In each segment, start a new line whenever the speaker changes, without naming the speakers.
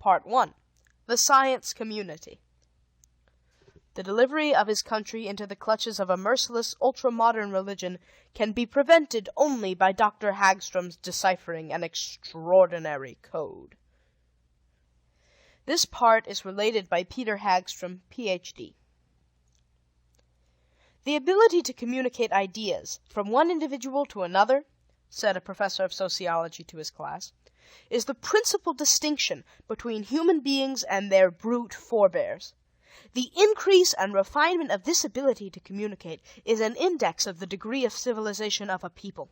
Part 1. The Science Community. The delivery of his country into the clutches of a merciless, ultra-modern religion can be prevented only by Dr. Hagstrom's deciphering an extraordinary code. This part is related by Peter Hagstrom, Ph.D. The ability to communicate ideas from one individual to another, said a professor of sociology to his class, is the principal distinction between human beings and their brute forebears. The increase and refinement of this ability to communicate is an index of the degree of civilization of a people.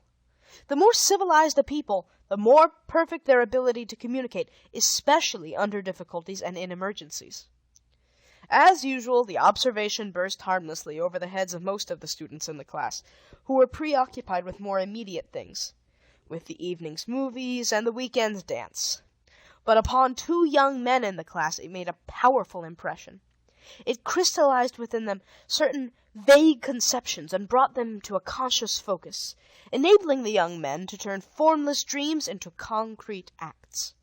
The more civilized a people, the more perfect their ability to communicate, especially under difficulties and in emergencies. As usual, the observation burst harmlessly over the heads of most of the students in the class, who were preoccupied with more immediate things, with the evening's movies and the weekend's dance. But upon two young men in the class it made a powerful impression. It crystallized within them certain vague conceptions and brought them to a conscious focus, enabling the young men to turn formless dreams into concrete acts.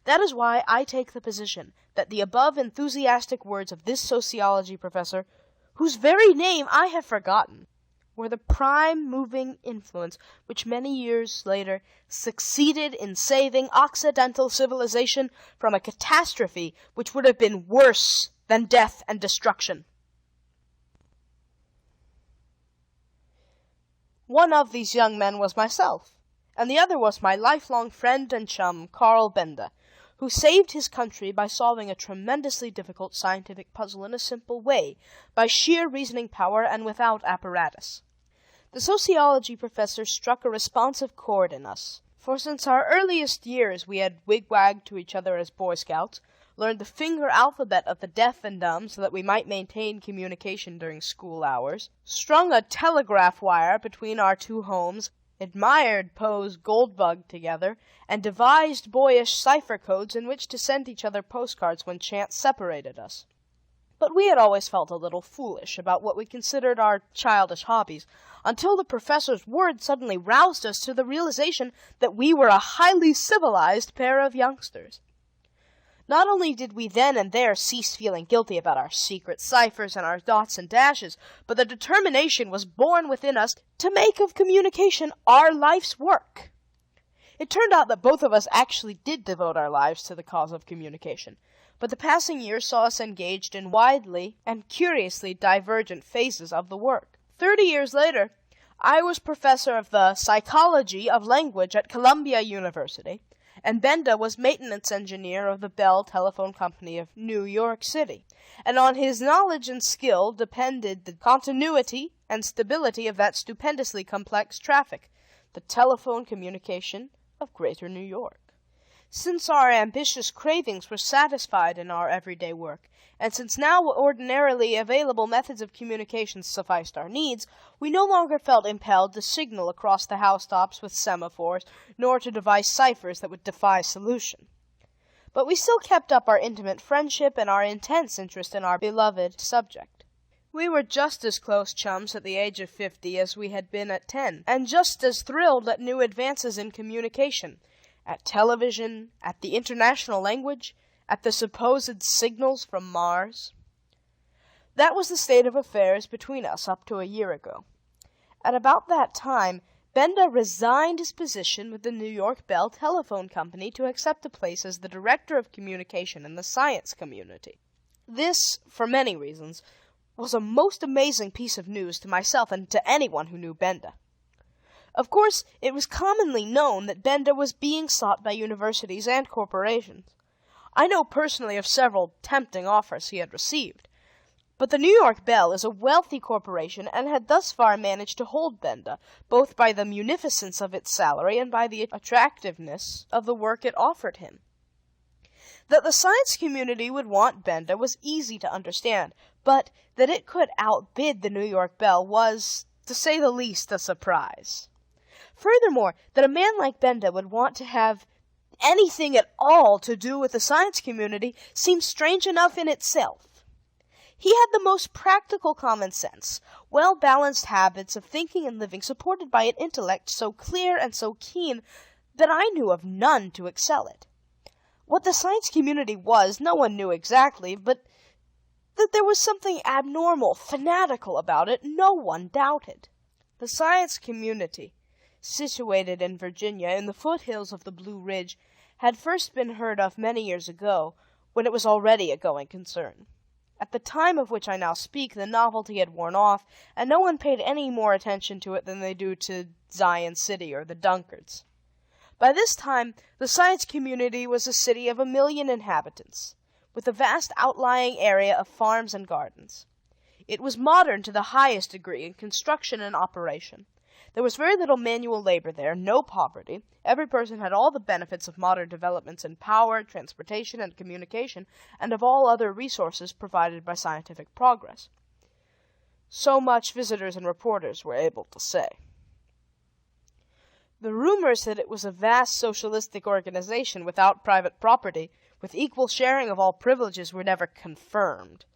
That is why I take the position that the above enthusiastic words of this sociology professor, whose very name I have forgotten, were the prime moving influence which many years later succeeded in saving Occidental civilization from a catastrophe which would have been worse than death and destruction. One of these young men was myself, and the other was my lifelong friend and chum, Carl Benda, who saved his country by solving a tremendously difficult scientific puzzle in a simple way, by sheer reasoning power and without apparatus. The sociology professor struck a responsive chord in us, for since our earliest years we had wigwagged to each other as Boy Scouts, learned the finger alphabet of the deaf and dumb so that we might maintain communication during school hours, strung a telegraph wire between our two homes, admired Poe's Goldbug together, and devised boyish cipher codes in which to send each other postcards when chance separated us. But we had always felt a little foolish about what we considered our childish hobbies, until the professor's words suddenly roused us to the realization that we were a highly civilized pair of youngsters. Not only did we then and there cease feeling guilty about our secret ciphers and our dots and dashes, but the determination was born within us to make of communication our life's work. It turned out that both of us actually did devote our lives to the cause of communication, but the passing years saw us engaged in widely and curiously divergent phases of the work. 30 years later, I was professor of the psychology of language at Columbia University, and Benda was maintenance engineer of the Bell Telephone Company of New York City, and on his knowledge and skill depended the continuity and stability of that stupendously complex traffic, the telephone communication of Greater New York. Since our ambitious cravings were satisfied in our everyday work, and since now ordinarily available methods of communication sufficed our needs, we no longer felt impelled to signal across the housetops with semaphores, nor to devise ciphers that would defy solution. But we still kept up our intimate friendship and our intense interest in our beloved subject. We were just as close chums at the age of 50 as we had been at 10, and just as thrilled at new advances in communication, at television, at the international language, at the supposed signals from Mars. That was the state of affairs between us up to a year ago. At about that time, Benda resigned his position with the New York Bell Telephone Company to accept a place as the director of communication in the science community. This, for many reasons, was a most amazing piece of news to myself and to anyone who knew Benda. Of course, it was commonly known that Benda was being sought by universities and corporations. I know personally of several tempting offers he had received, but the New York Bell is a wealthy corporation and had thus far managed to hold Benda, both by the munificence of its salary and by the attractiveness of the work it offered him. That the science community would want Benda was easy to understand, but that it could outbid the New York Bell was, to say the least, a surprise. Furthermore, that a man like Benda would want to have anything at all to do with the science community seemed strange enough in itself. He had the most practical common sense, well-balanced habits of thinking and living supported by an intellect so clear and so keen that I knew of none to excel it. What the science community was, no one knew exactly, but that there was something abnormal, fanatical about it, no one doubted. The science community, situated in Virginia in the foothills of the Blue Ridge, had first been heard of many years ago, when it was already a going concern. At the time of which I now speak, the novelty had worn off, and no one paid any more attention to it than they do to Zion City or the Dunkards. By this time, the science community was a city of 1 million inhabitants, with a vast outlying area of farms and gardens. It was modern to the highest degree in construction and operation. There was very little manual labor there, no poverty. Every person had all the benefits of modern developments in power, transportation, and communication, and of all other resources provided by scientific progress. So much visitors and reporters were able to say. The rumors that it was a vast socialistic organization without private property, with equal sharing of all privileges, were never confirmed.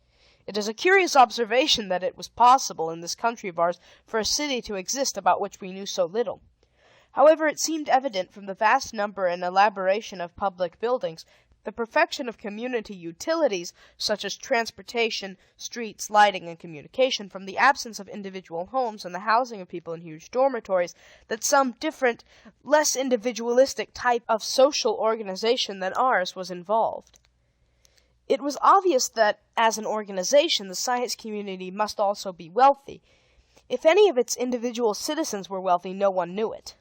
It is a curious observation that it was possible in this country of ours for a city to exist about which we knew so little. However, it seemed evident from the vast number and elaboration of public buildings, the perfection of community utilities, such as transportation, streets, lighting, and communication, from the absence of individual homes and the housing of people in huge dormitories, that some different, less individualistic type of social organization than ours was involved. It was obvious that, as an organization, the science community must also be wealthy. If any of its individual citizens were wealthy, no one knew it.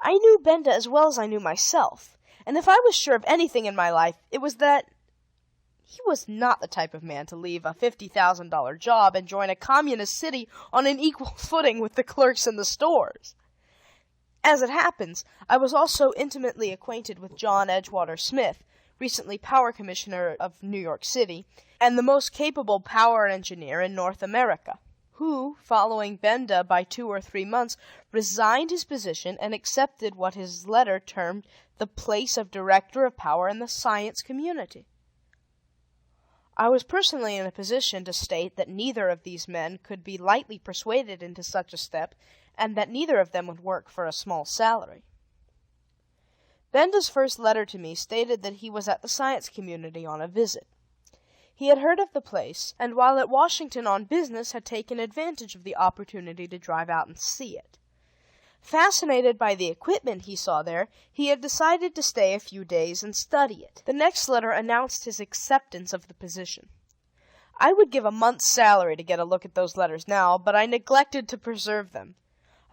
I knew Benda as well as I knew myself, and if I was sure of anything in my life, it was that he was not the type of man to leave a $50,000 job and join a communist city on an equal footing with the clerks in the stores. As it happens, I was also intimately acquainted with John Edgewater Smith, recently Power Commissioner of New York City, and the most capable power engineer in North America, who, following Benda by 2 or 3 months, resigned his position and accepted what his letter termed the place of Director of Power in the science community. I was personally in a position to state that neither of these men could be lightly persuaded into such a step, and that neither of them would work for a small salary. Benda's first letter to me stated that he was at the science community on a visit. He had heard of the place, and while at Washington on business, had taken advantage of the opportunity to drive out and see it. Fascinated by the equipment he saw there, he had decided to stay a few days and study it. The next letter announced his acceptance of the position. I would give a month's salary to get a look at those letters now, but I neglected to preserve them.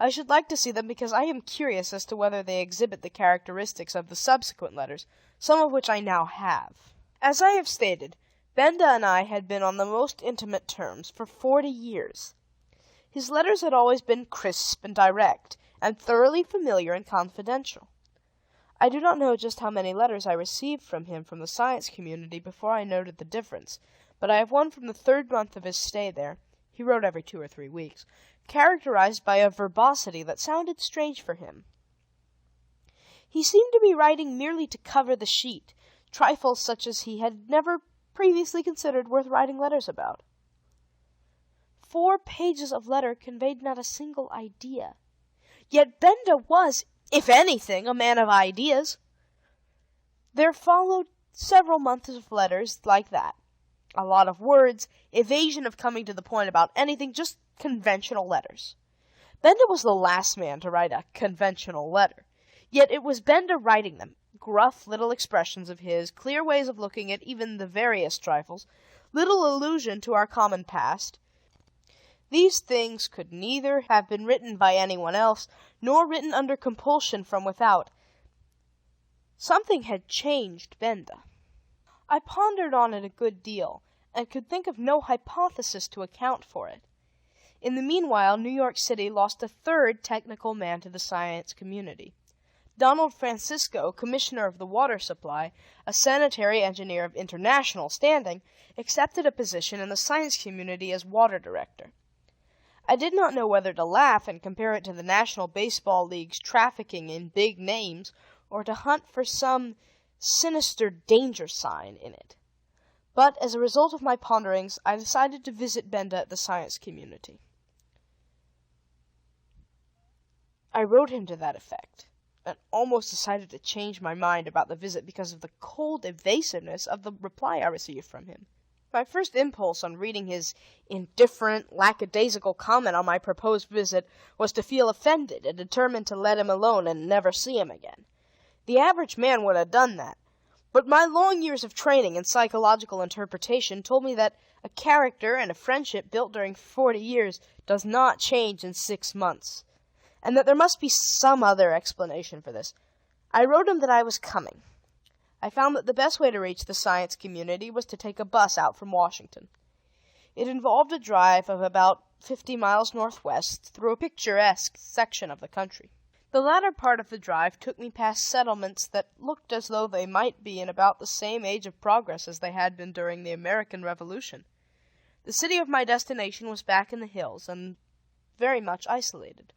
I should like to see them because I am curious as to whether they exhibit the characteristics of the subsequent letters, some of which I now have. As I have stated, Benda and I had been on the most intimate terms for 40 years. His letters had always been crisp and direct, and thoroughly familiar and confidential. I do not know just how many letters I received from him from the science community before I noted the difference, but I have one from the 3rd month of his stay there — he wrote every 2 or 3 weeks — characterized by a verbosity that sounded strange for him. He seemed to be writing merely to cover the sheet, trifles such as he had never previously considered worth writing letters about. 4 pages of letter conveyed not a single idea. Yet Benda was, if anything, a man of ideas. There followed several months of letters like that. A lot of words, evasion of coming to the point about anything, just conventional letters. Benda was the last man to write a conventional letter. Yet it was Benda writing them, gruff little expressions of his, clear ways of looking at even the veriest trifles, little allusion to our common past. These things could neither have been written by anyone else, nor written under compulsion from without. Something had changed Benda. I pondered on it a good deal, and could think of no hypothesis to account for it. In the meanwhile, New York City lost a 3rd technical man to the science community. Donald Francisco, Commissioner of the Water Supply, a sanitary engineer of international standing, accepted a position in the science community as water director. I did not know whether to laugh and compare it to the National Baseball League's trafficking in big names, or to hunt for some sinister danger sign in it. But, as a result of my ponderings, I decided to visit Benda at the science community. I wrote him to that effect. and almost decided to change my mind about the visit because of the cold evasiveness of the reply I received from him. My first impulse on reading his indifferent, lackadaisical comment on my proposed visit was to feel offended and determined to let him alone and never see him again. The average man would have done that, but my long years of training in psychological interpretation told me that a character and a friendship built during 40 years does not change in 6 months, and that there must be some other explanation for this. I wrote him that I was coming. I found that the best way to reach the science community was to take a bus out from Washington. It involved a drive of about 50 miles northwest through a picturesque section of the country. The latter part of the drive took me past settlements that looked as though they might be in about the same age of progress as they had been during the American Revolution. The city of my destination was back in the hills and very much isolated.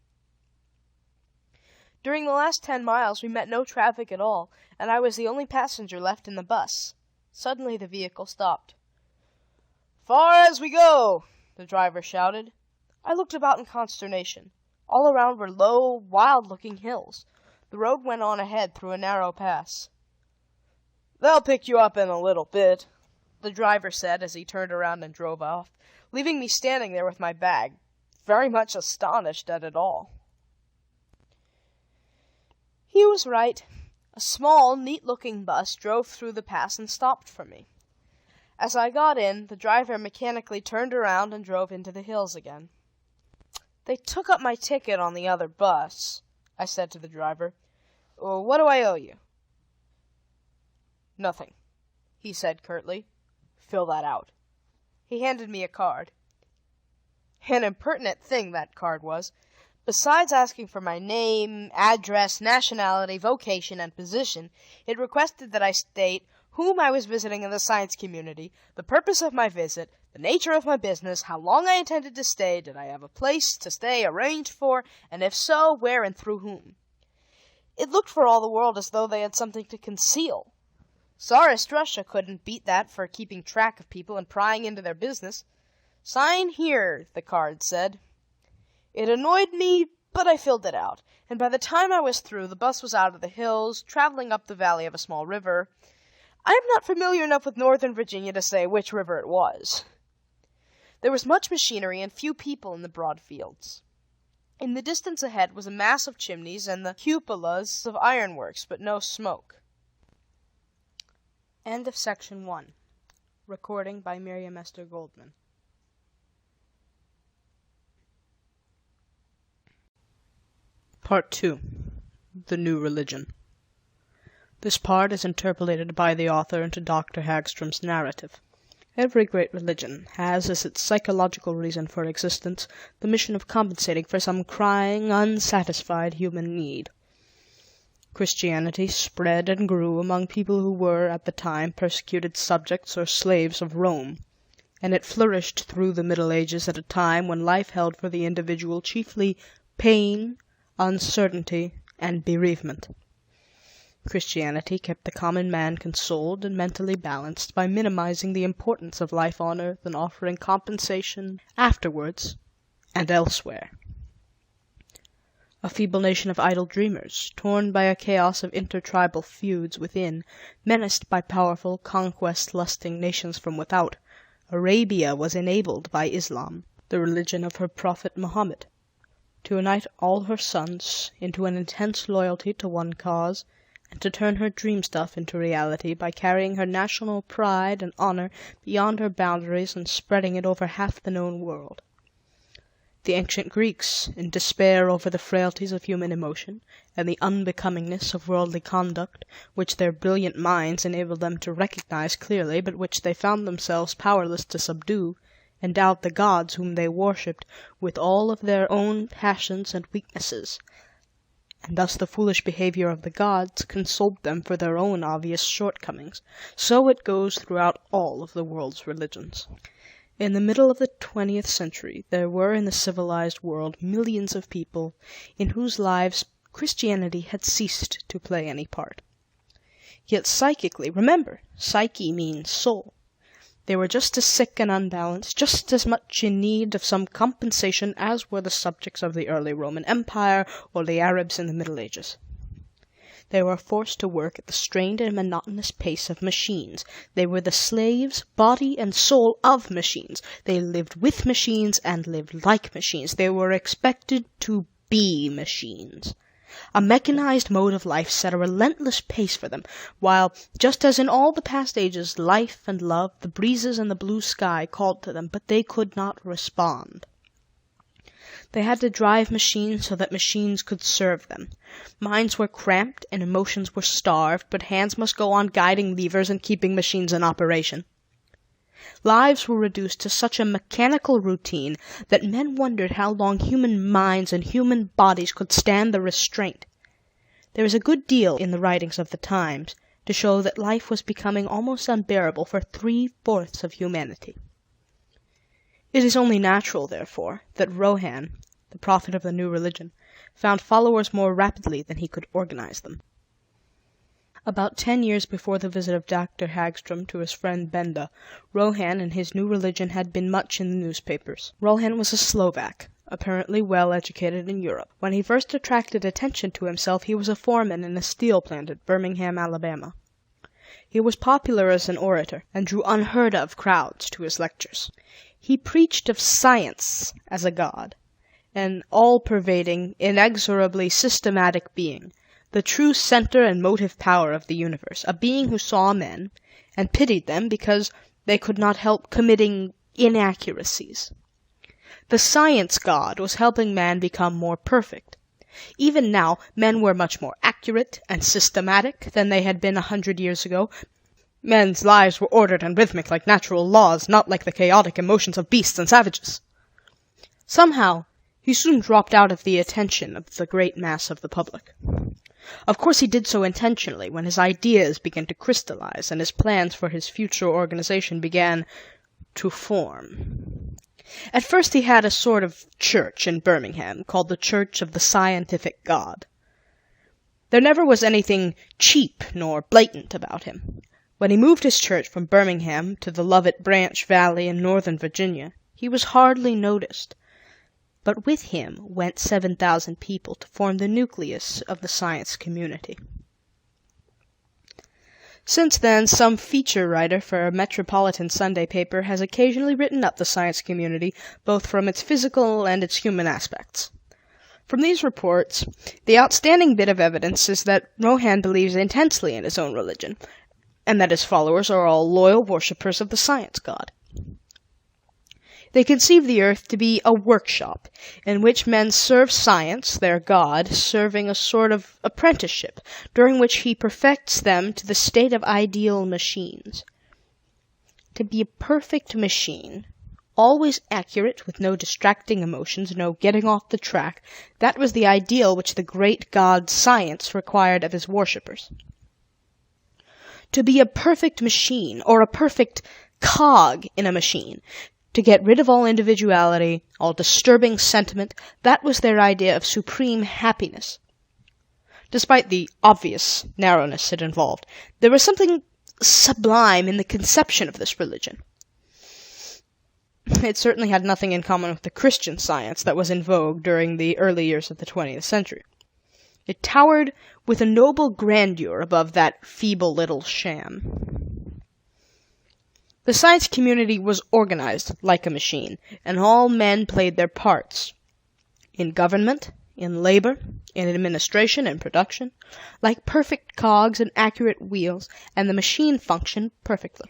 During the last 10 miles, we met no traffic at all, and I was the only passenger left in the bus. Suddenly, the vehicle stopped. "Far as we go!" the driver shouted. I looked about in consternation. All around were low, wild-looking hills. The road went on ahead through a narrow pass. "They'll pick you up in a little bit," the driver said as he turned around and drove off, leaving me standing there with my bag, very much astonished at it all. He was right. A small, neat-looking bus drove through the pass and stopped for me. As I got in, the driver mechanically turned around and drove into the hills again. "They took up my ticket on the other bus," I said to the driver. "What do I owe you?" "Nothing," he said curtly. "Fill that out." He handed me a card. An impertinent thing that card was. Besides asking for my name, address, nationality, vocation, and position, it requested that I state whom I was visiting in the science community, the purpose of my visit, the nature of my business, how long I intended to stay, did I have a place to stay arranged for, and if so, where and through whom. It looked for all the world as though they had something to conceal. Tsarist Russia couldn't beat that for keeping track of people and prying into their business. "Sign here," the card said. It annoyed me, but I filled it out, and by the time I was through, the bus was out of the hills, traveling up the valley of a small river. I am not familiar enough with northern Virginia to say which river it was. There was much machinery and few people in the broad fields. In the distance ahead was a mass of chimneys and the cupolas of ironworks, but no smoke. End of section 1. Recording by Miriam Esther Goldman. Part 2. The New Religion. This part is interpolated by the author into Dr. Hagstrom's narrative. Every great religion has as its psychological reason for existence the mission of compensating for some crying, unsatisfied human need. Christianity spread and grew among people who were, at the time, persecuted subjects or slaves of Rome, and it flourished through the Middle Ages at a time when life held for the individual chiefly pain, uncertainty, and bereavement. Christianity kept the common man consoled and mentally balanced by minimizing the importance of life on earth and offering compensation afterwards and elsewhere. A feeble nation of idle dreamers, torn by a chaos of intertribal feuds within, menaced by powerful, conquest-lusting nations from without, Arabia was enabled by Islam, the religion of her prophet Muhammad, to unite all her sons into an intense loyalty to one cause, and to turn her dream stuff into reality by carrying her national pride and honor beyond her boundaries and spreading it over half the known world. The ancient Greeks, in despair over the frailties of human emotion and the unbecomingness of worldly conduct, which their brilliant minds enabled them to recognize clearly, but which they found themselves powerless to subdue, endowed the gods whom they worshipped with all of their own passions and weaknesses, and thus the foolish behavior of the gods consoled them for their own obvious shortcomings. So it goes throughout all of the world's religions. In the middle of the 20th century, there were in the civilized world millions of people in whose lives Christianity had ceased to play any part. Yet psychically, remember, psyche means soul, they were just as sick and unbalanced, just as much in need of some compensation as were the subjects of the early Roman Empire or the Arabs in the Middle Ages. They were forced to work at the strained and monotonous pace of machines. They were the slaves, body and soul of machines. They lived with machines and lived like machines. They were expected to be machines. A mechanized mode of life set a relentless pace for them, while, just as in all the past ages, life and love, the breezes and the blue sky called to them, but they could not respond. They had to drive machines so that machines could serve them. Minds were cramped and emotions were starved, but hands must go on guiding levers and keeping machines in operation. Lives were reduced to such a mechanical routine that men wondered how long human minds and human bodies could stand the restraint. There is a good deal in the writings of the times to show that life was becoming almost unbearable for 3/4 of humanity. It is only natural, therefore, that Rohan, the prophet of the new religion, found followers more rapidly than he could organize them. About 10 years before the visit of Dr. Hagstrom to his friend Benda, Rohan and his new religion had been much in the newspapers. Rohan was a Slovak, apparently well educated in Europe. When he first attracted attention to himself, he was a foreman in a steel plant at Birmingham, Alabama. He was popular as an orator, and drew unheard-of crowds to his lectures. He preached of science as a god, an all-pervading, inexorably systematic being, the true center and motive power of the universe, a being who saw men and pitied them because they could not help committing inaccuracies. The science god was helping man become more perfect. Even now, men were much more accurate and systematic than they had been 100 years ago. Men's lives were ordered and rhythmic like natural laws, not like the chaotic emotions of beasts and savages. Somehow, he soon dropped out of the attention of the great mass of the public. Of course he did so intentionally when his ideas began to crystallize and his plans for his future organization began to form. At first he had a sort of church in Birmingham called the Church of the Scientific God. There never was anything cheap nor blatant about him. When he moved his church from Birmingham to the Lovett Branch Valley in northern Virginia, he was hardly noticed. But with him went 7,000 people to form the nucleus of the science community. Since then, some feature writer for a metropolitan Sunday paper has occasionally written up the science community, both from its physical and its human aspects. From these reports, the outstanding bit of evidence is that Rohan believes intensely in his own religion, and that his followers are all loyal worshippers of the science god. They conceive the earth to be a workshop, in which men serve science, their god, serving a sort of apprenticeship, during which he perfects them to the state of ideal machines. To be a perfect machine, always accurate, with no distracting emotions, no getting off the track, that was the ideal which the great god science required of his worshippers. To be a perfect machine, or a perfect cog in a machine, to get rid of all individuality, all disturbing sentiment, that was their idea of supreme happiness. Despite the obvious narrowness it involved, there was something sublime in the conception of this religion. It certainly had nothing in common with the Christian science that was in vogue during the early years of the 20th century. It towered with a noble grandeur above that feeble little sham. The science community was organized like a machine, and all men played their parts. In government, in labor, in administration and production, like perfect cogs and accurate wheels, and the machine functioned perfectly.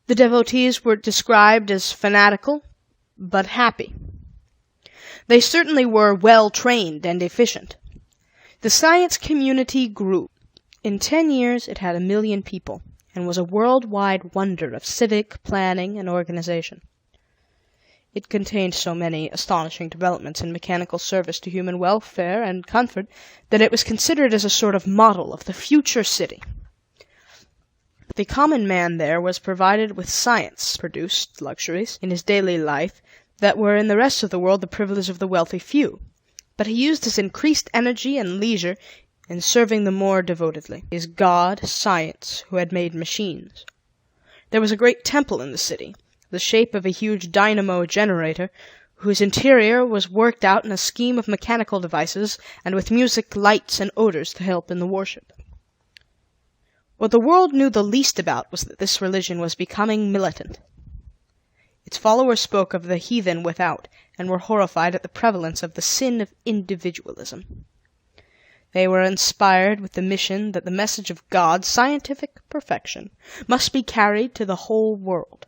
The devotees were described as fanatical, but happy. They certainly were well-trained and efficient. The science community grew. In 10 years it had 1 million people, and was a worldwide wonder of civic planning and organization. It contained so many astonishing developments in mechanical service to human welfare and comfort that it was considered as a sort of model of the future city. The common man there was provided with science-produced luxuries in his daily life that were in the rest of the world the privilege of the wealthy few, but he used his increased energy and leisure in serving the more devotedly, his god, science, who had made machines. There was a great temple in the city, the shape of a huge dynamo generator, whose interior was worked out in a scheme of mechanical devices and with music, lights, and odors to help in the worship. What the world knew the least about was that this religion was becoming militant. Its followers spoke of the heathen without, and were horrified at the prevalence of the sin of individualism. They were inspired with the mission that the message of God's scientific perfection must be carried to the whole world.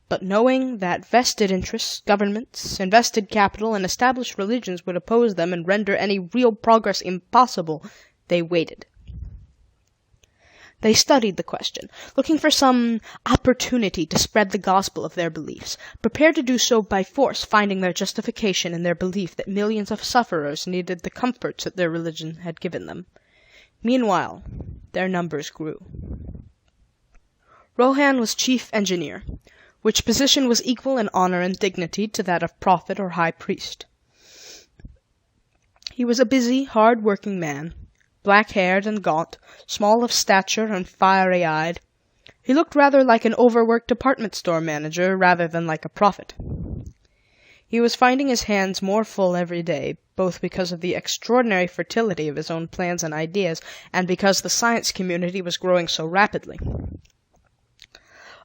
But knowing that vested interests, governments, invested capital, and established religions would oppose them and render any real progress impossible, they waited. They studied the question, looking for some opportunity to spread the gospel of their beliefs, prepared to do so by force, finding their justification in their belief that millions of sufferers needed the comforts that their religion had given them. Meanwhile, their numbers grew. Rohan was chief engineer, which position was equal in honor and dignity to that of prophet or high priest. He was a busy, hard-working man, black-haired and gaunt, small of stature and fiery-eyed. He looked rather like an overworked department store manager rather than like a prophet. He was finding his hands more full every day, both because of the extraordinary fertility of his own plans and ideas, and because the science community was growing so rapidly.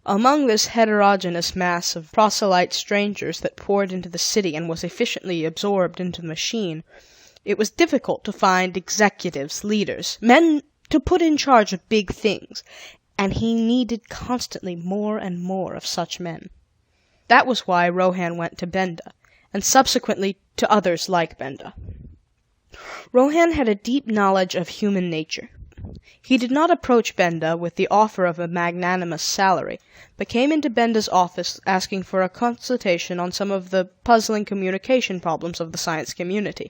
Among this heterogeneous mass of proselyte strangers that poured into the city and was efficiently absorbed into the machine, it was difficult to find executives, leaders, men to put in charge of big things, and he needed constantly more and more of such men. That was why Rohan went to Benda, and subsequently to others like Benda. Rohan had a deep knowledge of human nature. He did not approach Benda with the offer of a magnanimous salary, but came into Benda's office asking for a consultation on some of the puzzling communication problems of the science community.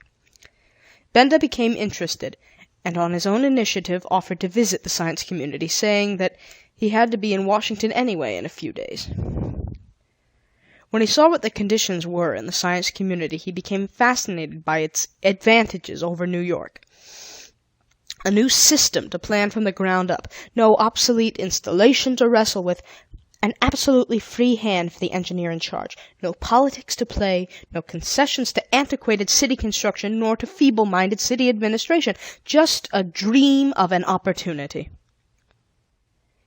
Benda became interested, and on his own initiative offered to visit the science community, saying that he had to be in Washington anyway in a few days. When he saw what the conditions were in the science community, he became fascinated by its advantages over New York. A new system to plan from the ground up, no obsolete installation to wrestle with, an absolutely free hand for the engineer in charge, no politics to play, no concessions to antiquated city construction, nor to feeble-minded city administration, just a dream of an opportunity.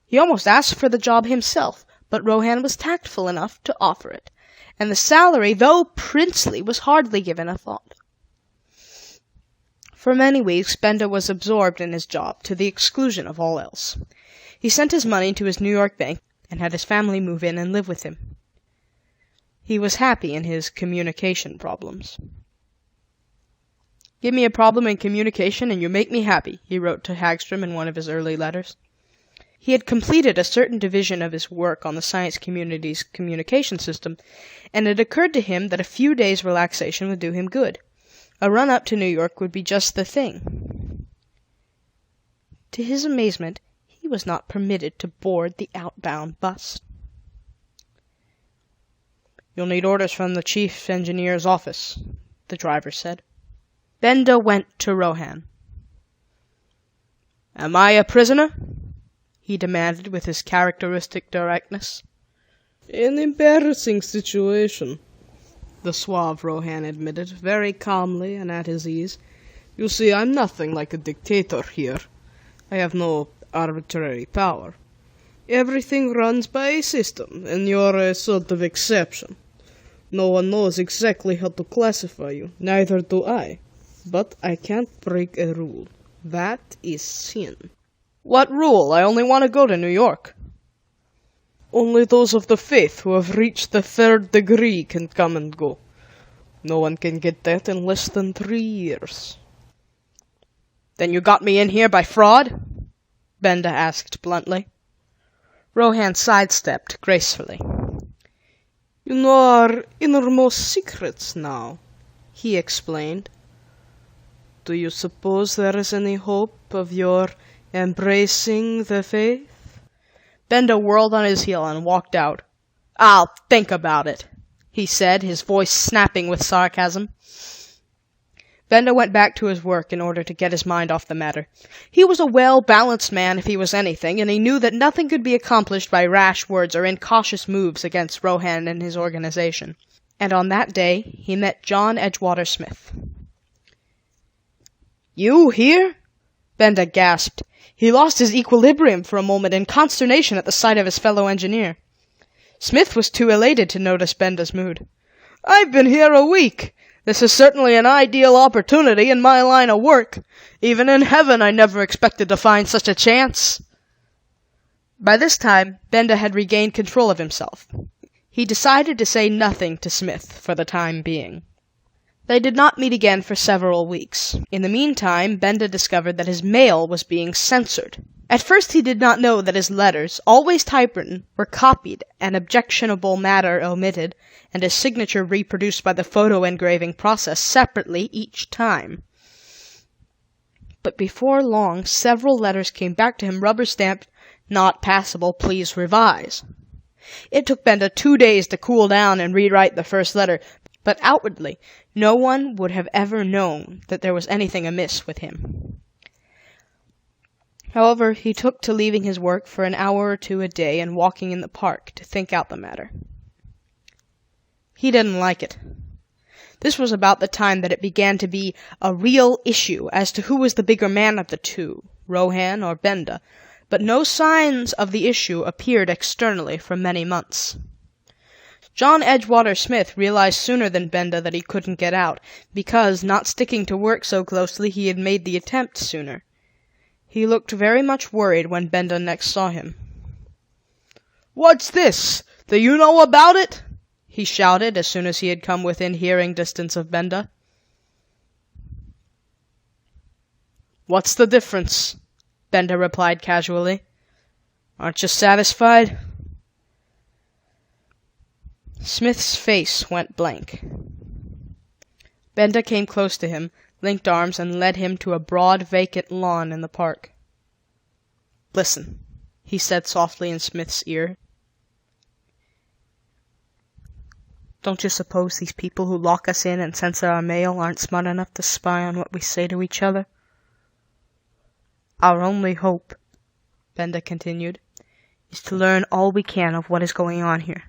He almost asked for the job himself, but Rohan was tactful enough to offer it, and the salary, though princely, was hardly given a thought. For many weeks, Benda was absorbed in his job, to the exclusion of all else. He sent his money to his New York bank, and had his family move in and live with him. He was happy in his communication problems. "Give me a problem in communication and you make me happy," he wrote to Hagstrom in one of his early letters. He had completed a certain division of his work on the science community's communication system, and it occurred to him that a few days' relaxation would do him good. A run up to New York would be just the thing. To his amazement, he was not permitted to board the outbound bus. "You'll need orders from the chief engineer's office," the driver said. Benda went to Rohan. "Am I a prisoner?" he demanded with his characteristic directness.
"An embarrassing situation," the suave Rohan admitted, very calmly and at his ease. "You see, I'm nothing like a dictator here. I have no arbitrary power. Everything runs by a system, and you're a sort of exception. No one knows exactly how to classify you, neither do I. But I can't break a rule. That is sin."
"What rule? I only want to go to New York."
"Only those of the faith who have reached the 3rd degree can come and go. No one can get that in less than 3 years.
"Then you got me in here by fraud?" Benda asked bluntly. Rohan sidestepped gracefully.
"You know our innermost secrets now," he explained. "Do you suppose there is any hope of your embracing the faith?"
Benda whirled on his heel and walked out. "I'll think about it," he said, his voice snapping with sarcasm. Benda went back to his work in order to get his mind off the matter. He was a well-balanced man if he was anything, and he knew that nothing could be accomplished by rash words or incautious moves against Rohan and his organization. And on that day he met John Edgewater Smith. "You here?" Benda gasped. He lost his equilibrium for a moment in consternation at the sight of his fellow engineer. Smith was too elated to notice Benda's mood. "I've been here a week. This is certainly an ideal opportunity in my line of work. Even in heaven I never expected to find such a chance." By this time, Benda had regained control of himself. He decided to say nothing to Smith for the time being. They did not meet again for several weeks. In the meantime, Benda discovered that his mail was being censored. At first he did not know that his letters, always typewritten, were copied and objectionable matter omitted, and his signature reproduced by the photo engraving process separately each time. But before long, several letters came back to him rubber-stamped, "Not passable, please revise." It took Benda 2 days to cool down and rewrite the first letter, but outwardly no one would have ever known that there was anything amiss with him. However, he took to leaving his work for an hour or two a day and walking in the park to think out the matter. He didn't like it. This was about the time that it began to be a real issue as to who was the bigger man of the two, Rohan or Benda, but no signs of the issue appeared externally for many months. John Edgewater Smith realized sooner than Benda that he couldn't get out, because, not sticking to work so closely, he had made the attempt sooner. He looked very much worried when Benda next saw him. "What's this? Do you know about it?" he shouted as soon as he had come within hearing distance of Benda. "What's the difference?" Benda replied casually. "Aren't you satisfied?" Smith's face went blank. Benda came close to him, linked arms, and led him to a broad, vacant lawn in the park. "Listen," he said softly in Smith's ear. "Don't you suppose these people who lock us in and censor our mail aren't smart enough to spy on what we say to each other? Our only hope," Benda continued, "is to learn all we can of what is going on here.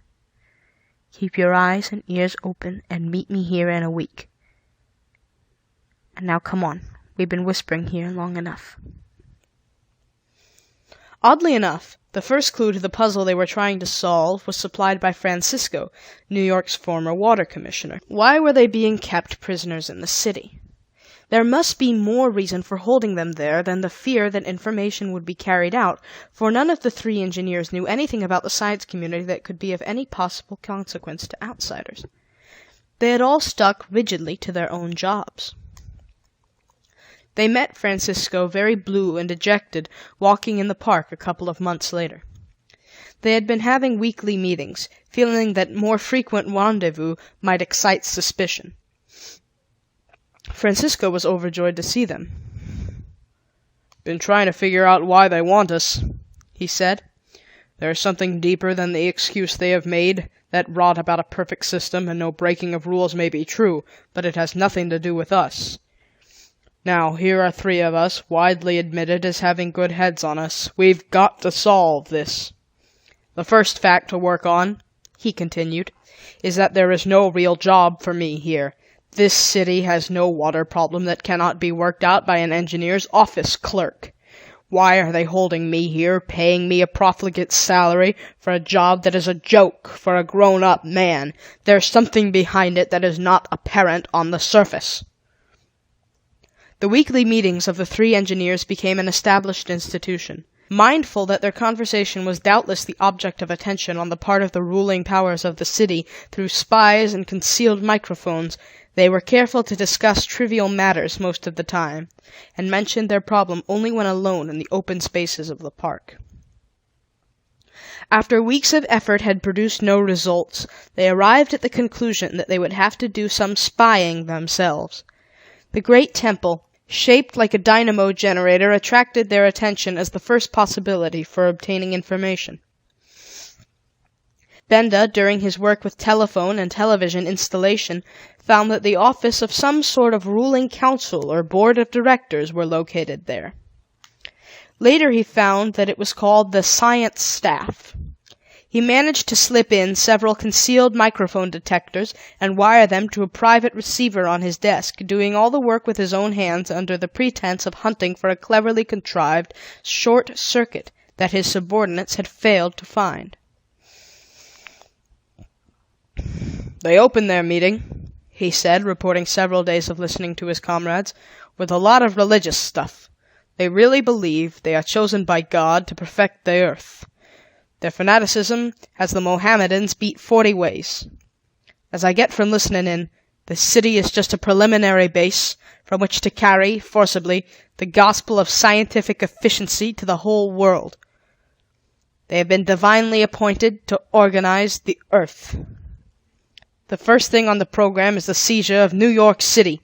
Keep your eyes and ears open and meet me here in a week. And now come on, we've been whispering here long enough." Oddly enough, the first clue to the puzzle they were trying to solve was supplied by Francisco, New York's former water commissioner. Why were they being kept prisoners in the city? There must be more reason for holding them there than the fear that information would be carried out, for none of the 3 engineers knew anything about the science community that could be of any possible consequence to outsiders. They had all stuck rigidly to their own jobs. They met Francisco very blue and dejected, walking in the park a couple of months later. They had been having weekly meetings, feeling that more frequent rendezvous might excite suspicion. Francisco was overjoyed to see them. "Been trying to figure out why they want us," he said. "There's something deeper than the excuse they have made. That rot about a perfect system and no breaking of rules may be true, but it has nothing to do with us. Now, here are 3 of us, widely admitted as having good heads on us. We've got to solve this. The first fact to work on," he continued, "is that there is no real job for me here. This city has no water problem that cannot be worked out by an engineer's office clerk. Why are they holding me here, paying me a profligate salary for a job that is a joke for a grown-up man? There's something behind it that is not apparent on the surface." The weekly meetings of the 3 engineers became an established institution. Mindful that their conversation was doubtless the object of attention on the part of the ruling powers of the city through spies and concealed microphones, they were careful to discuss trivial matters most of the time, and mentioned their problem only when alone in the open spaces of the park. After weeks of effort had produced no results, they arrived at the conclusion that they would have to do some spying themselves. The great temple, shaped like a dynamo generator, attracted their attention as the first possibility for obtaining information. Benda, during his work with telephone and television installation, found that the office of some sort of ruling council or board of directors were located there. Later he found that it was called the Science Staff. He managed to slip in several concealed microphone detectors and wire them to a private receiver on his desk, doing all the work with his own hands under the pretense of hunting for a cleverly contrived short circuit that his subordinates had failed to find. "They opened their meeting," he said, reporting several days of listening to his comrades, "with a lot of religious stuff. They really believe they are chosen by God to perfect the earth. Their fanaticism has the Mohammedans beat 40 ways. As I get from listening in, the city is just a preliminary base from which to carry, forcibly, the gospel of scientific efficiency to the whole world. They have been divinely appointed to organize the earth. The first thing on the program is the seizure of New York City,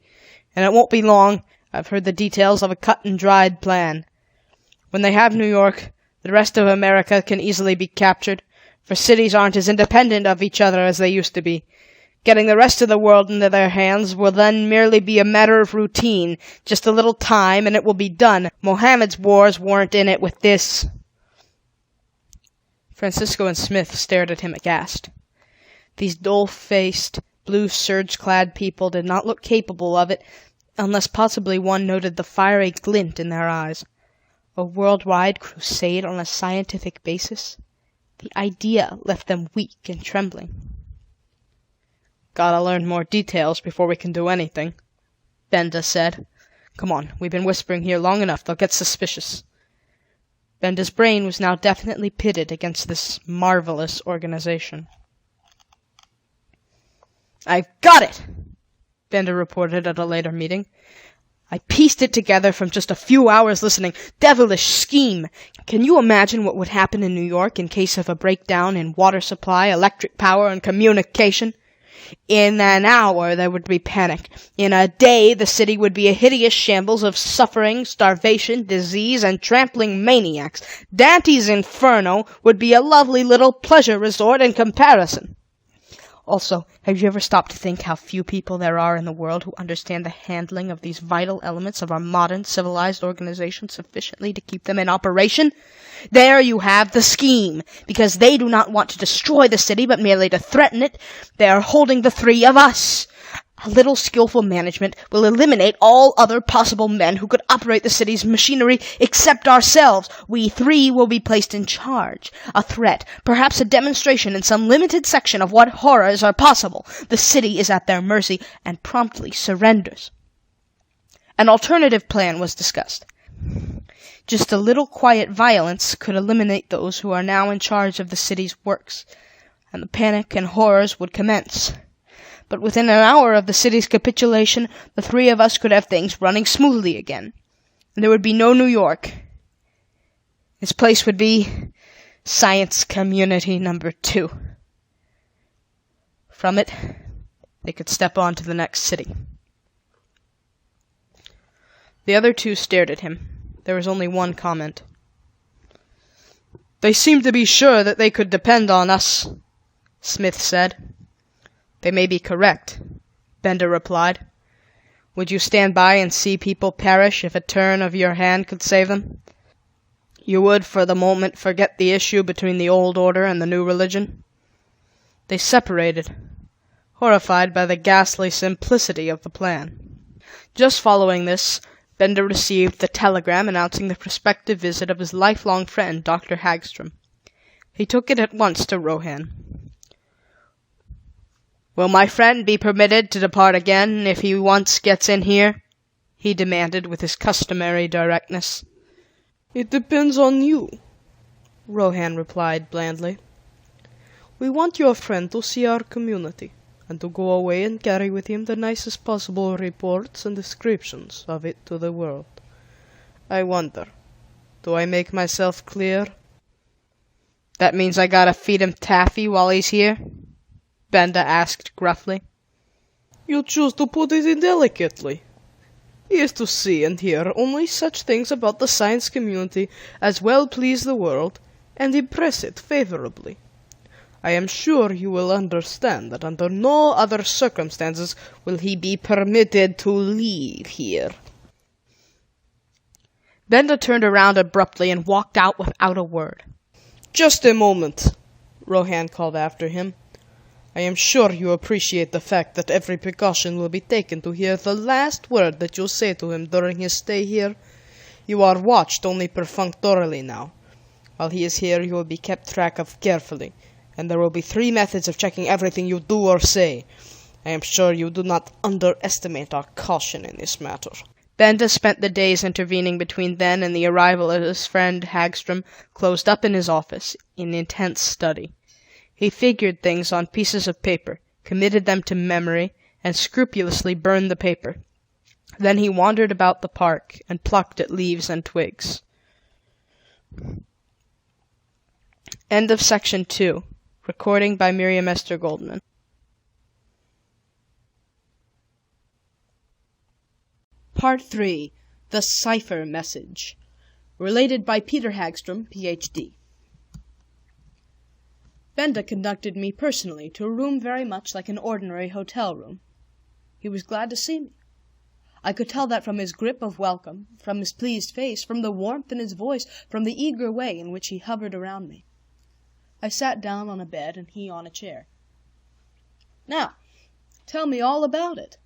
and it won't be long. I've heard the details of a cut-and-dried plan. When they have New York, the rest of America can easily be captured, for cities aren't as independent of each other as they used to be. Getting the rest of the world into their hands will then merely be a matter of routine, just a little time, and it will be done. Mohammed's wars weren't in it with this." Francisco and Smith stared at him aghast. These dull-faced, blue serge-clad people did not look capable of it, unless possibly one noted the fiery glint in their eyes. A worldwide crusade on a scientific basis? The idea left them weak and trembling. "Gotta learn more details before we can do anything," Benda said. "Come on, we've been whispering here long enough. They'll get suspicious." Benda's brain was now definitely pitted against this marvelous organization. "I've got it!" Benda reported at a later meeting. "I pieced it together from just a few hours listening. Devilish scheme! Can you imagine what would happen in New York in case of a breakdown in water supply, electric power, and communication? In an hour there would be panic. In a day the city would be a hideous shambles of suffering, starvation, disease, and trampling maniacs. Dante's Inferno would be a lovely little pleasure resort in comparison. Also, have you ever stopped to think how few people there are in the world who understand the handling of these vital elements of our modern civilized organization sufficiently to keep them in operation? There you have the scheme. Because they do not want to destroy the city, but merely to threaten it, they are holding the three of us. A little skillful management will eliminate all other possible men who could operate the city's machinery except ourselves. We three will be placed in charge. A threat, perhaps a demonstration in some limited section of what horrors are possible. The city is at their mercy and promptly surrenders." An alternative plan was discussed. Just a little quiet violence could eliminate those who are now in charge of the city's works, and the panic and horrors would commence. But within an hour of the city's capitulation, the three of us could have things running smoothly again. And there would be no New York. Its place would be Science Community number 2. From it, they could step on to the next city. The other two stared at him. There was only one comment. "They seem to be sure that they could depend on us," Smith said. "They may be correct," Benda replied. "Would you stand by and see people perish if a turn of your hand could save them? You would, for the moment, forget the issue between the old order and the new religion?" They separated, horrified by the ghastly simplicity of the plan. Just following this, Benda received the telegram announcing the prospective visit of his lifelong friend, Dr. Hagstrom. He took it at once to Rohan. "Will my friend be permitted to depart again if he once gets in here?" he demanded with his customary directness.
"It depends on you," Rohan replied blandly. "We want your friend to see our community, and to go away and carry with him the nicest possible reports and descriptions of it to the world. I wonder, do I make myself clear?"
"That means I gotta feed him taffy while he's here?" Benda asked gruffly.
"You choose to put it indelicately. He is to see and hear only such things about the science community as well please the world and impress it favorably. I am sure you will understand that under no other circumstances will he be permitted to leave here."
Benda turned around abruptly and walked out without a word.
"Just a moment," Rohan called after him. "I am sure you appreciate the fact that every precaution will be taken to hear the last word that you say to him during his stay here. You are watched only perfunctorily now. While he is here, you will be kept track of carefully, and there will be 3 methods of checking everything you do or say. I am sure you do not underestimate our caution in this matter."
Benda spent the days intervening between then and the arrival of his friend Hagstrom closed up in his office in intense study. He figured things on pieces of paper, committed them to memory, and scrupulously burned the paper. Then he wandered about the park and plucked at leaves and twigs. End of section 2. Recording by Miriam Esther Goldman. Part 3. The Cipher Message. Related by Peter Hagstrom, Ph.D. Benda conducted me personally to a room very much like an ordinary hotel room. He was glad to see me. I could tell that from his grip of welcome, from his pleased face, from the warmth in his voice, from the eager way in which he hovered around me. I sat down on a bed and he on a chair. "Now, tell me all about it,"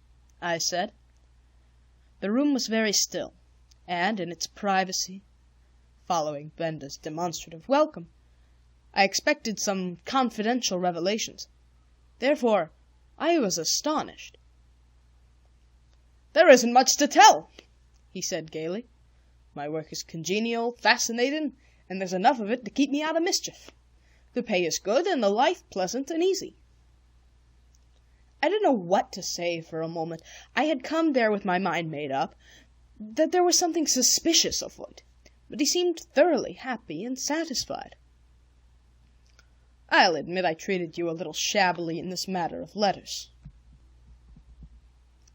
I said. The room was very still, and in its privacy, following Benda's demonstrative welcome, I expected some confidential revelations. Therefore, I was astonished. "There isn't much to tell," he said gaily. "My work is congenial, fascinating, and there's enough of it to keep me out of mischief. The pay is good, and the life pleasant and easy." I didn't know what to say for a moment. I had come there with my mind made up that there was something suspicious afoot, but he seemed thoroughly happy and satisfied. "I'll admit I treated you a little shabbily in this matter of letters,"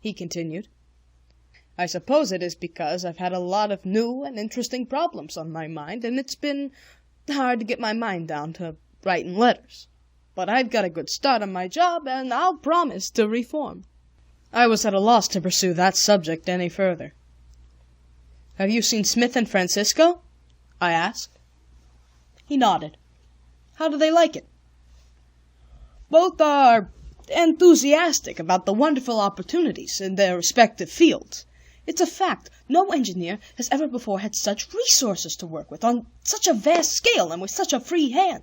he continued. "I suppose it is because I've had a lot of new and interesting problems on my mind, and it's been hard to get my mind down to writing letters. But I've got a good start on my job, and I'll promise to reform." I was at a loss to pursue that subject any further. "Have you seen Smith and Francisco?" I asked. He nodded. "How do they like it?" "Both are enthusiastic about the wonderful opportunities in their respective fields. It's a fact, no engineer has ever before had such resources to work with, on such a vast scale and with such a free hand.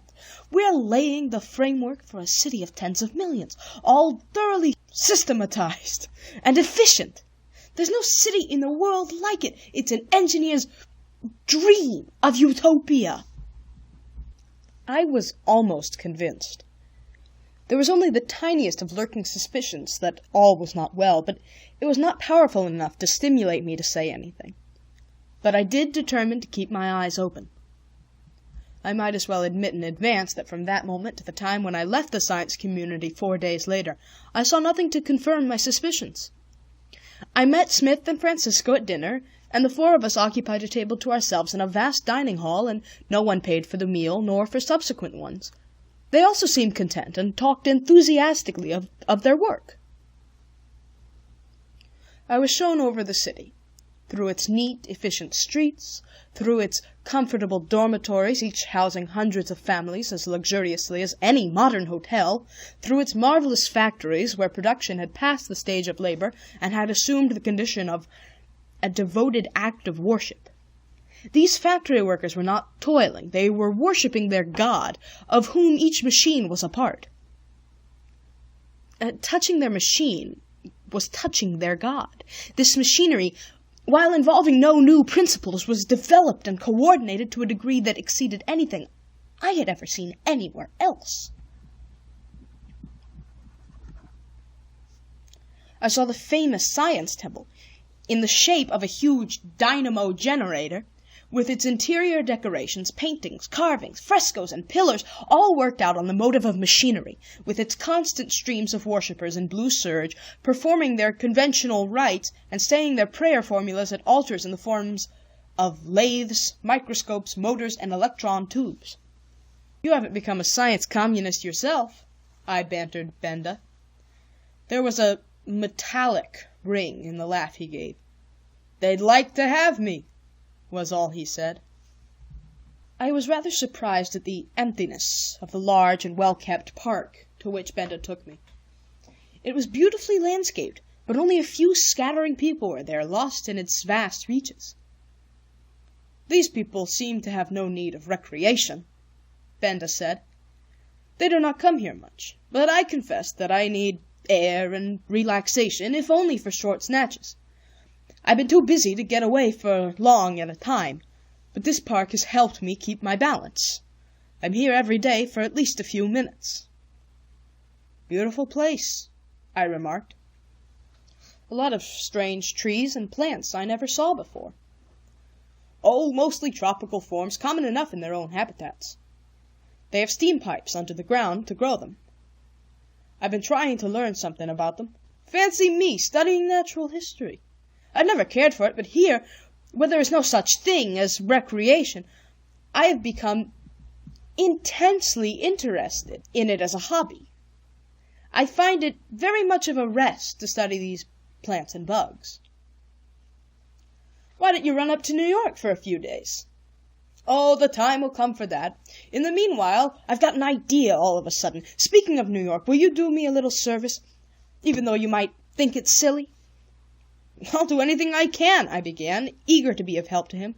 We're laying the framework for a city of tens of millions, all thoroughly systematized and efficient. There's no city in the world like it. It's an engineer's dream of utopia." I was almost convinced. There was only the tiniest of lurking suspicions that all was not well, but it was not powerful enough to stimulate me to say anything. But I did determine to keep my eyes open. I might as well admit in advance that from that moment to the time when I left the science community 4 days later, I saw nothing to confirm my suspicions. I met Smith and Francisco at dinner, and the 4 of us occupied a table to ourselves in a vast dining hall, and no one paid for the meal nor for subsequent ones. They also seemed content, and talked enthusiastically of their work. I was shown over the city, through its neat, efficient streets, through its comfortable dormitories, each housing hundreds of families as luxuriously as any modern hotel, through its marvelous factories where production had passed the stage of labor and had assumed the condition of a devoted act of worship. These factory workers were not toiling, they were worshipping their God, of whom each machine was a part. Touching their machine was touching their God. This machinery, while involving no new principles, was developed and coordinated to a degree that exceeded anything I had ever seen anywhere else. I saw the famous science temple, in the shape of a huge dynamo generator, with its interior decorations, paintings, carvings, frescoes, and pillars, all worked out on the motive of machinery, with its constant streams of worshippers in blue serge, performing their conventional rites and saying their prayer formulas at altars in the forms of lathes, microscopes, motors, and electron tubes. "You haven't become a science communist yourself," I bantered Benda. There was a metallic ring in the laugh he gave. "They'd like to have me," was all he said. I was rather surprised at the emptiness of the large and well-kept park to which Benda took me. It was beautifully landscaped, but only a few scattering people were there, lost in its vast reaches. "These people seem to have no need of recreation," Benda said. "They do not come here much, but I confess that I need air and relaxation, if only for short snatches. I've been too busy to get away for long at a time, but this park has helped me keep my balance. I'm here every day for at least a few minutes." "Beautiful place," I remarked. "A lot of strange trees and plants I never saw before." "Oh, mostly tropical forms, common enough in their own habitats. They have steam pipes under the ground to grow them. I've been trying to learn something about them. Fancy me studying natural history! I've never cared for it, but here, where there is no such thing as recreation, I have become intensely interested in it as a hobby. I find it very much of a rest to study these plants and bugs." "Why don't you run up to New York for a few days?" "Oh, the time will come for that. In the meanwhile, I've got an idea all of a sudden. Speaking of New York, will you do me a little service, even though you might think it silly?" "I'll do anything I can," I began, eager to be of help to him.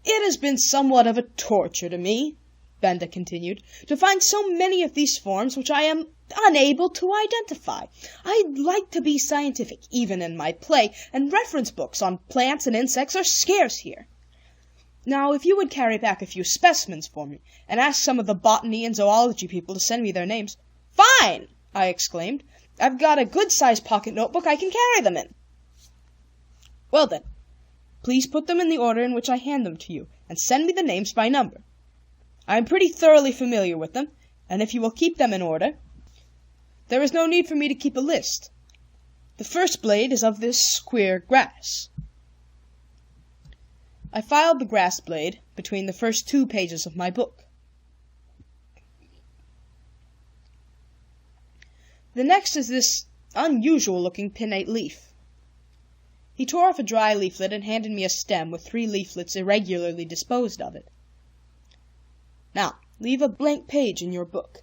"It has been somewhat of a torture to me," Benda continued, "to find so many of these forms which I am unable to identify. I'd like to be scientific, even in my play, and reference books on plants and insects are scarce here. Now, if you would carry back a few specimens for me, and ask some of the botany and zoology people to send me their names—" "Fine!" I exclaimed. "I've got a good-sized pocket notebook I can carry them in." "Well then, please put them in the order in which I hand them to you, and send me the names by number. I am pretty thoroughly familiar with them, and if you will keep them in order, there is no need for me to keep a list. The first blade is of this queer grass." I filed the grass blade between the first 2 pages of my book. "The next is this unusual-looking pinnate leaf." He tore off a dry leaflet and handed me a stem with 3 leaflets irregularly disposed of it. "Now, leave a blank page in your book.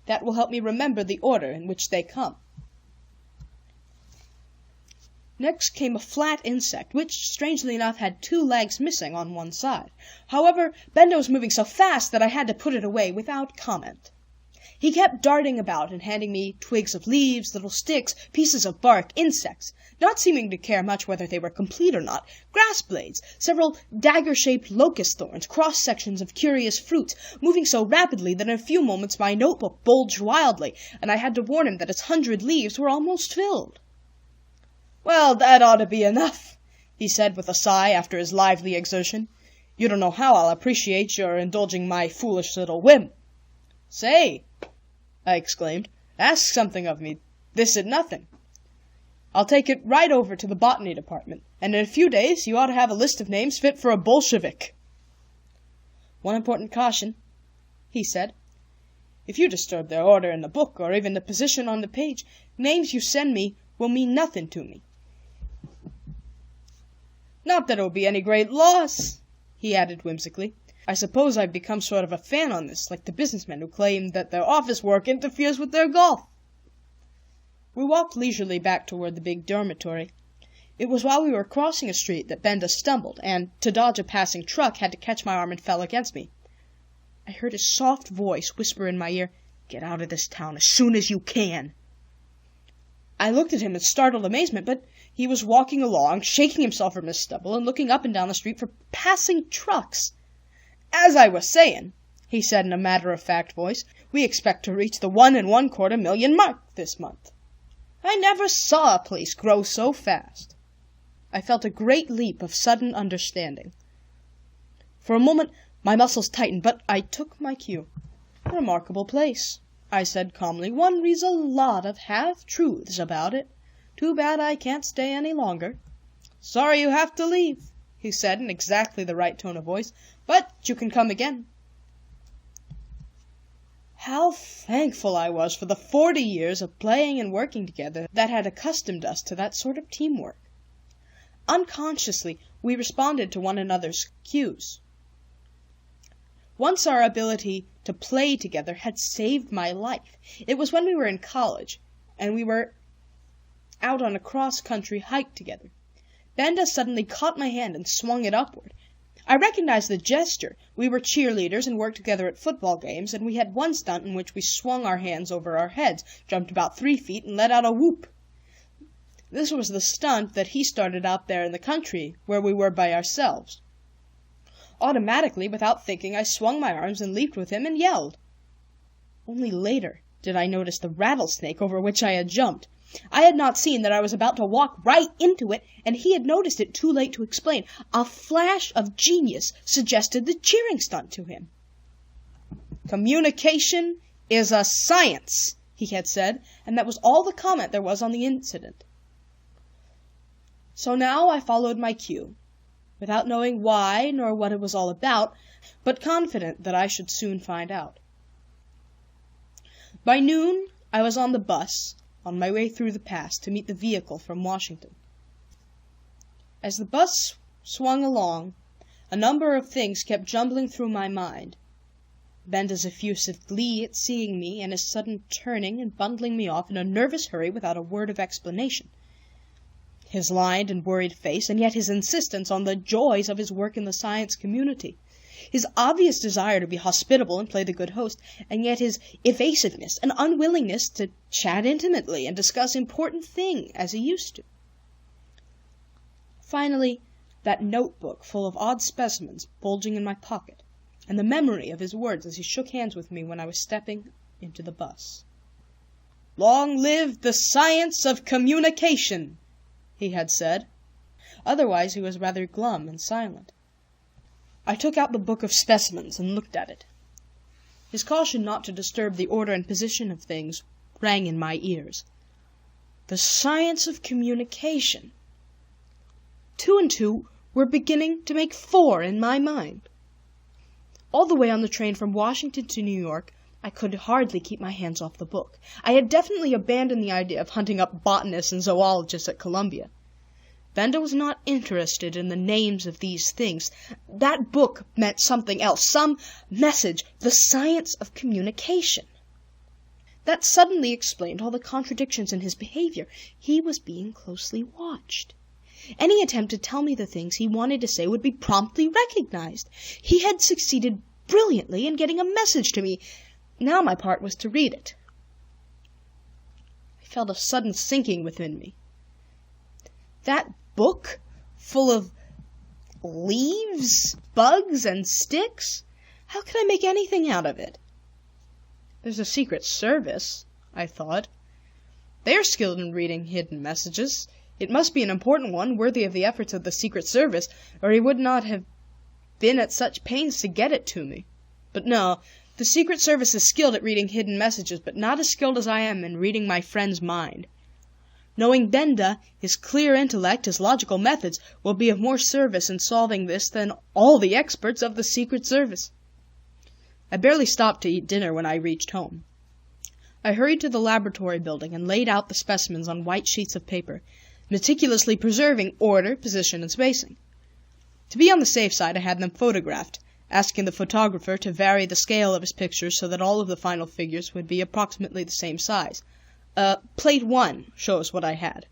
That will help me remember the order in which they come." Next came a flat insect, which, strangely enough, had 2 legs missing on one side. However, Benda was moving so fast that I had to put it away without comment. He kept darting about and handing me twigs of leaves, little sticks, pieces of bark, insects, not seeming to care much whether they were complete or not, grass blades, several dagger-shaped locust thorns, cross-sections of curious fruits, moving so rapidly that in a few moments my notebook bulged wildly, and I had to warn him that its 100 leaves were almost filled. "Well, that ought to be enough," he said with a sigh after his lively exertion. "You don't know how I'll appreciate your indulging my foolish little whim." "Say," I exclaimed, "ask something of me. This is nothing. I'll take it right over to the botany department, and in a few days you ought to have a list of names fit for a Bolshevik." "One important caution," he said. "If you disturb their order in the book, or even the position on the page, names you send me will mean nothing to me." "Not that it will be any great loss," he added whimsically. "I suppose I've become sort of a fan on this, like the businessmen who claim that their office work interferes with their golf." We walked leisurely back toward the big dormitory. It was while we were crossing a street that Benda stumbled, and, to dodge a passing truck, had to catch my arm and fell against me. I heard his soft voice whisper in my ear, "Get out of this town as soon as you can." I looked at him in startled amazement, but he was walking along, shaking himself from his stumble, and looking up and down the street for passing trucks. "As I was saying," he said in a matter-of-fact voice, "we expect to reach the 1¼ million mark this month. I never saw a place grow so fast." I felt a great leap of sudden understanding. For a moment my muscles tightened, but I took my cue. "A remarkable place," I said calmly. "One reads a lot of half-truths about it. Too bad I can't stay any longer." "Sorry you have to leave," he said in exactly the right tone of voice, "but you can come again." How thankful I was for the 40 years of playing and working together that had accustomed us to that sort of teamwork. Unconsciously, we responded to one another's cues.
Once our ability to play together had saved my life. It was when we were in college, and we were out on a cross-country hike together. Benda suddenly caught my hand and swung it upward. I recognized the gesture. We were cheerleaders and worked together at football games, and we had one stunt in which we swung our hands over our heads, jumped about 3 feet, and let out a whoop. This was the stunt that he started out there in the country, where we were by ourselves. Automatically, without thinking, I swung my arms and leaped with him and yelled. Only later did I notice the rattlesnake over which I had jumped. I had not seen that I was about to walk right into it, and he had noticed it too late to explain. A flash of genius suggested the cheering stunt to him. "Communication is a science," he had said, and that was all the comment there was on the incident. So now I followed my cue, without knowing why nor what it was all about, but confident that I should soon find out. By noon, I was on the bus, on my way through the pass to meet the vehicle from Washington. As the bus swung along, a number of things kept jumbling through my mind. Benda's effusive glee at seeing me, and his sudden turning and bundling me off in a nervous hurry without a word of explanation. His lined and worried face, and yet his insistence on the joys of his work in the science community. His obvious desire to be hospitable and play the good host, and yet his evasiveness and unwillingness to chat intimately and discuss important things as he used to. Finally, that notebook full of odd specimens bulging in my pocket, and the memory of his words as he shook hands with me when I was stepping into the bus. "Long live the science of communication," he had said. Otherwise he was rather glum and silent. I took out the book of specimens and looked at it. His caution not to disturb the order and position of things rang in my ears. The science of communication. 2 and 2 were beginning to make 4 in my mind. All the way on the train from Washington to New York, I could hardly keep my hands off the book. I had definitely abandoned the idea of hunting up botanists and zoologists at Columbia. Benda was not interested in the names of these things. That book meant something else, some message, the science of communication. That suddenly explained all the contradictions in his behavior. He was being closely watched. Any attempt to tell me the things he wanted to say would be promptly recognized. He had succeeded brilliantly in getting a message to me. Now my part was to read it. I felt a sudden sinking within me. That book, full of leaves, bugs, and sticks? How could I make anything out of it? There's a Secret Service, I thought. They are skilled in reading hidden messages. It must be an important one, worthy of the efforts of the Secret Service, or he would not have been at such pains to get it to me. But no, the Secret Service is skilled at reading hidden messages, but not as skilled as I am in reading my friend's mind. Knowing Benda, his clear intellect, his logical methods, will be of more service in solving this than all the experts of the Secret Service. I barely stopped to eat dinner when I reached home. I hurried to the laboratory building and laid out the specimens on white sheets of paper, meticulously preserving order, position, and spacing. To be on the safe side, I had them photographed, asking the photographer to vary the scale of his pictures so that all of the final figures would be approximately the same size. Plate 1 shows what I had.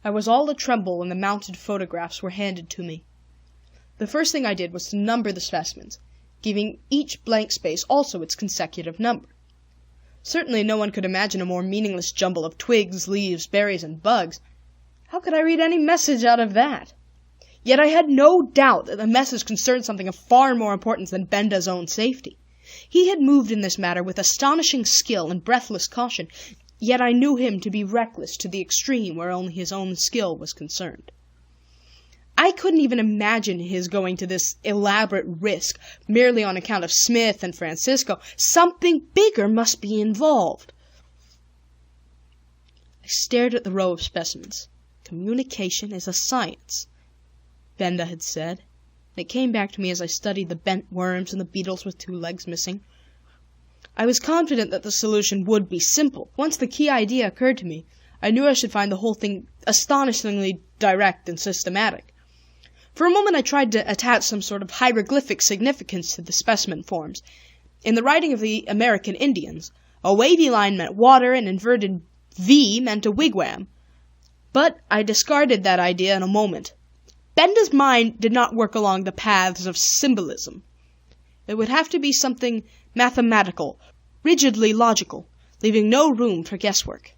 I was all a-tremble when the mounted photographs were handed to me. The first thing I did was to number the specimens, giving each blank space also its consecutive number. Certainly no one could imagine a more meaningless jumble of twigs, leaves, berries, and bugs. How could I read any message out of that? Yet I had no doubt that the message concerned something of far more importance than Benda's own safety. He had moved in this matter with astonishing skill and breathless caution, yet I knew him to be reckless to the extreme where only his own skill was concerned. I couldn't even imagine his going to this elaborate risk merely on account of Smith and Francisco. Something bigger must be involved. I stared at the row of specimens. Communication is a science, Benda had said. It came back to me as I studied the bent worms and the beetles with 2 legs missing. I was confident that the solution would be simple. Once the key idea occurred to me, I knew I should find the whole thing astonishingly direct and systematic. For a moment I tried to attach some sort of hieroglyphic significance to the specimen forms. In the writing of the American Indians, a wavy line meant water, an inverted V meant a wigwam. But I discarded that idea in a moment. Benda's mind did not work along the paths of symbolism. It would have to be something mathematical, rigidly logical, leaving no room for guesswork.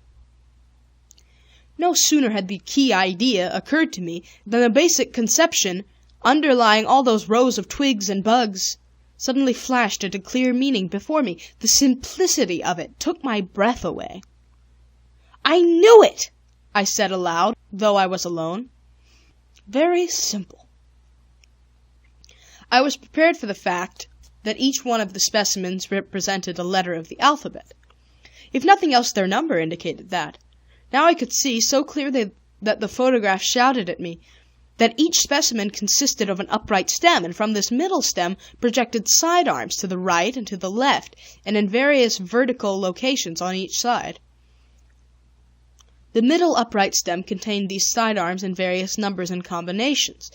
No sooner had the key idea occurred to me than the basic conception, underlying all those rows of twigs and bugs, suddenly flashed into clear meaning before me. The simplicity of it took my breath away. "I knew it!" I said aloud, though I was alone. Very simple. I was prepared for the fact that each one of the specimens represented a letter of the alphabet. If nothing else, their number indicated that. Now I could see so clearly that the photograph shouted at me that each specimen consisted of an upright stem, and from this middle stem projected sidearms to the right and to the left, and in various vertical locations on each side. The middle upright stem contained these sidearms in various numbers and combinations.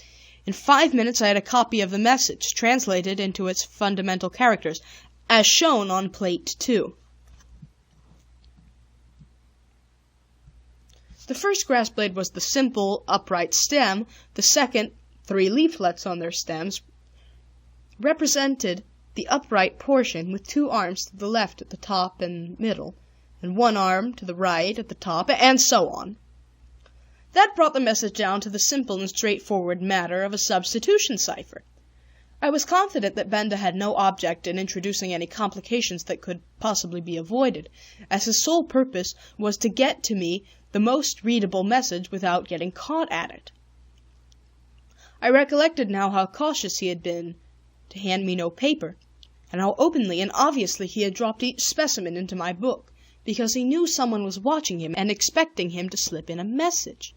In 5 minutes I had a copy of the message, translated into its fundamental characters, as shown on Plate 2. The first grass blade was the simple, upright stem. The second, 3 leaflets on their stems, represented the upright portion with 2 arms to the left at the top and middle, and 1 arm to the right at the top, and so on. That brought the message down to the simple and straightforward matter of a substitution cipher. I was confident that Benda had no object in introducing any complications that could possibly be avoided, as his sole purpose was to get to me the most readable message without getting caught at it. I recollected now how cautious he had been to hand me no paper, and how openly and obviously he had dropped each specimen into my book, because he knew someone was watching him and expecting him to slip in a message.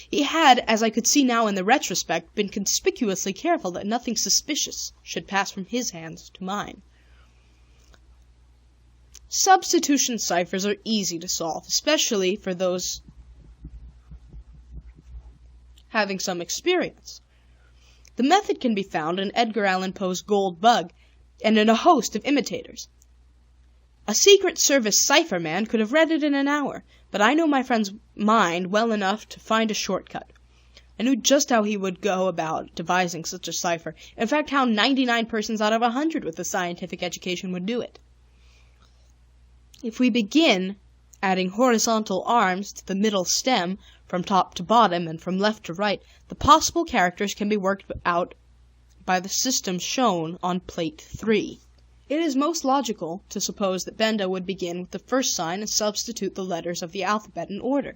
He had, as I could see now in the retrospect, been conspicuously careful that nothing suspicious should pass from his hands to mine. Substitution ciphers are easy to solve, especially for those having some experience. The method can be found in Edgar Allan Poe's Gold Bug and in a host of imitators. A Secret Service cipherman could have read it in an hour, but I know my friend's mind well enough to find a shortcut. I knew just how he would go about devising such a cipher, in fact how 99 persons out of 100 with a scientific education would do it. If we begin adding horizontal arms to the middle stem, from top to bottom and from left to right, the possible characters can be worked out by the system shown on Plate 3. It is most logical to suppose that Benda would begin with the first sign and substitute the letters of the alphabet in order.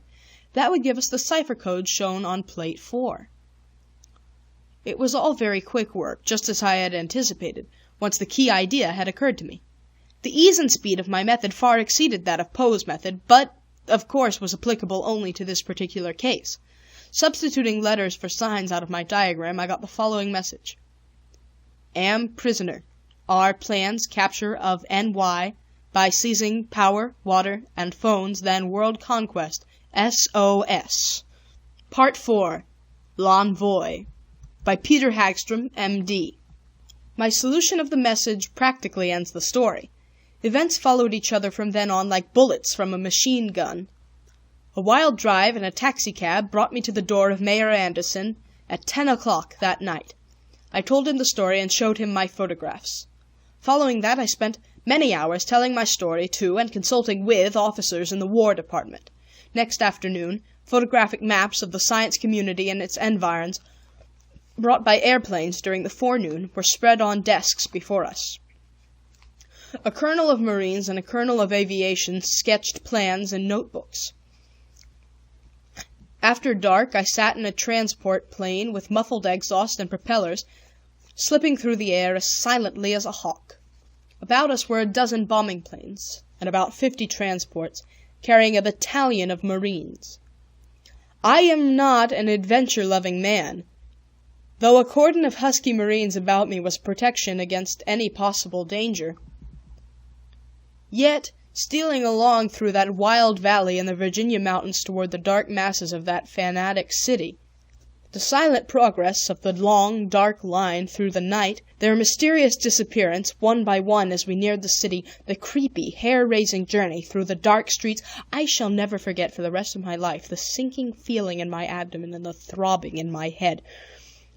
That would give us the cipher code shown on Plate 4. It was all very quick work, just as I had anticipated, once the key idea had occurred to me. The ease and speed of my method far exceeded that of Poe's method, but, of course, was applicable only to this particular case. Substituting letters for signs out of my diagram, I got the following message. Am prisoner. Our plans capture of NY by seizing power, water, and phones, then world conquest. SOS. Part 4. L'Envoi. By Peter Hagstrom, M.D. My solution of the message practically ends the story. Events followed each other from then on like bullets from a machine gun. A wild drive in a taxicab brought me to the door of Mayor Anderson at 10 o'clock that night. I told him the story and showed him my photographs. Following that, I spent many hours telling my story to and consulting with officers in the War Department. Next afternoon, photographic maps of the science community and its environs, brought by airplanes during the forenoon, were spread on desks before us. A colonel of Marines and a colonel of aviation sketched plans in notebooks. After dark, I sat in a transport plane with muffled exhaust and propellers, slipping through the air as silently as a hawk. About us were a dozen bombing planes, and about 50 transports, carrying a battalion of Marines. I am not an adventure-loving man, though a cordon of husky Marines about me was protection against any possible danger. Yet, stealing along through that wild valley in the Virginia mountains toward the dark masses of that fanatic city, The silent progress of the long, dark line through the night, their mysterious disappearance, one by one as we neared the city, the creepy, hair-raising journey through the dark streets, I shall never forget for the rest of my life the sinking feeling in my abdomen and the throbbing in my head.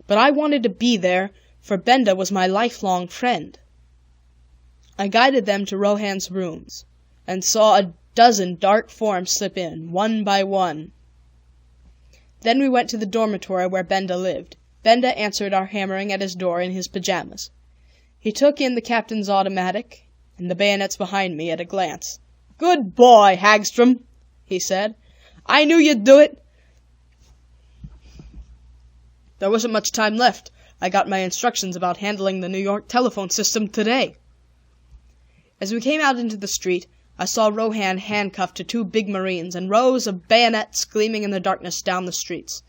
But I wanted to be there, for Benda was my lifelong friend. I guided them to Rohan's rooms, and saw a dozen dark forms slip in, one by one. Then we went to the dormitory where Benda lived. Benda answered our hammering at his door in his pajamas. He took in the captain's automatic and the bayonets behind me at a glance. "Good boy, Hagstrom," he said. "I knew you'd do it." There wasn't much time left. I got my instructions about handling the New York telephone system today. As we came out into the street, I saw Rohan handcuffed to two big Marines, and rows of bayonets gleaming in the darkness down the streets.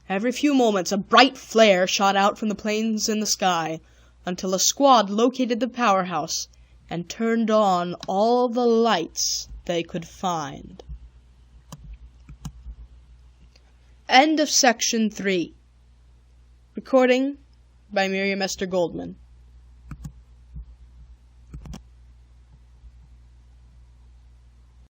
Every few moments a bright flare shot out from the planes in the sky, until a squad located the powerhouse and turned on all the lights they could find. End of Section 3. Recording by Miriam Esther Goldman.